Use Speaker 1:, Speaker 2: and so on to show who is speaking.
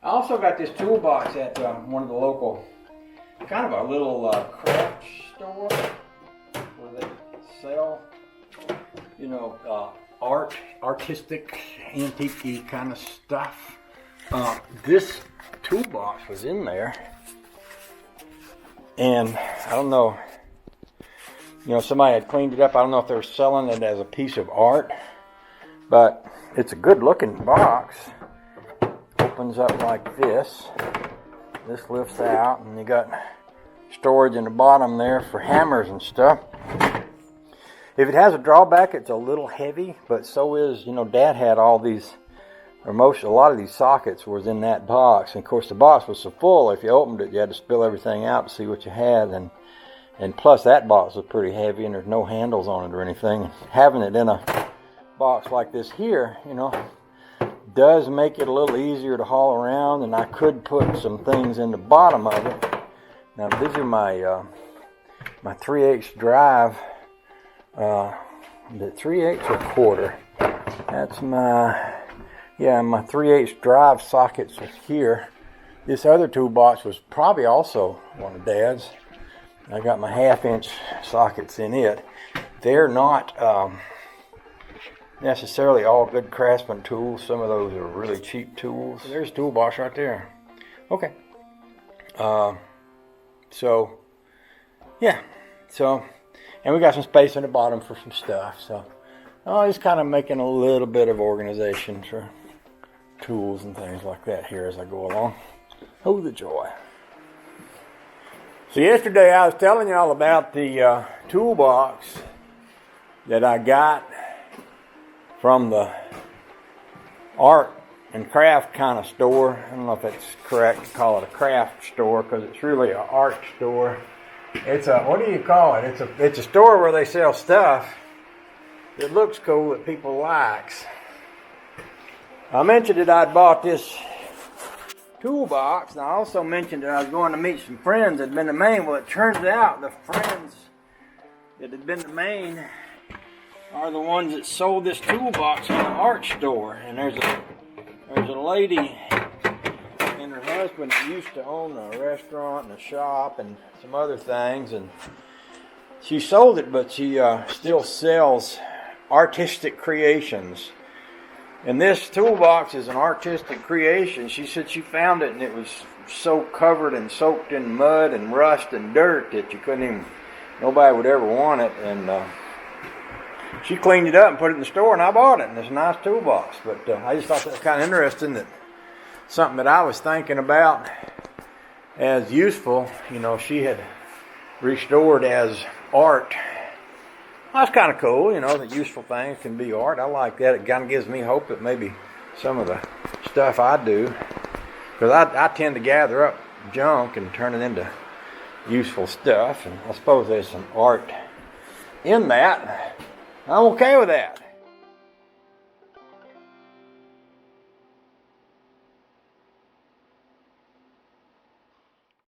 Speaker 1: I also got this toolbox at one of the local, kind of a little craft store where they sell, you know, artistic, antique kind of stuff. This toolbox was in there, and I don't know, you know, somebody had cleaned it up. I don't know if they were selling it as a piece of art, but it's a good looking box. Opens up like this. This lifts out, and you got storage in the bottom there for hammers and stuff. If it has a drawback, it's a little heavy, but so is, you know, Dad had all these, or a lot of these sockets was in that box. And of course the box was so full, if you opened it, you had to spill everything out to see what you had. And plus that box was pretty heavy, and there's no handles on it or anything. Having it in a box like this here, you know, does make it a little easier to haul around, and I could put some things in the bottom of it. Now these are my my 3/8 drive, the 3/8 or quarter. That's my, yeah, my 3/8 drive sockets was here. This other toolbox was probably also one of Dad's. I got my 1/2-inch sockets in it. They're not necessarily all good craftsman tools. Some of those are really cheap tools. There's a toolbox right there. Okay. So, yeah. So, and we got some space in the bottom for some stuff. So, just kind of making a little bit of organization for tools and things like that here as I go along. Oh, the joy. So yesterday I was telling y'all about the toolbox that I got from the art and craft kind of store. I don't know if it's correct to call it a craft store, because it's really an art store. It's a, what do you call it? It's a store where they sell stuff that looks cool that people likes. I mentioned that I'd bought this toolbox, and I also mentioned that I was going to meet some friends that had been to Maine. Well, it turns out the friends that had been to Maine are the ones that sold this toolbox in the art store. And there's a lady and her husband that used to own a restaurant and a shop and some other things, and she sold it, but she still sells artistic creations. And this toolbox is an artistic creation. She said she found it and it was so covered and soaked in mud and rust and dirt that you couldn't even, nobody would ever want it. And she cleaned it up and put it in the store, and I bought it, and it's a nice toolbox. But I just thought that was kind of interesting, that something that I was thinking about as useful, you know, she had restored as art. Well, that's kind of cool, you know, that useful things can be art. I like that. It kind of gives me hope that maybe some of the stuff I do, because I tend to gather up junk and turn it into useful stuff, and I suppose there's some art in that. I'm okay with that.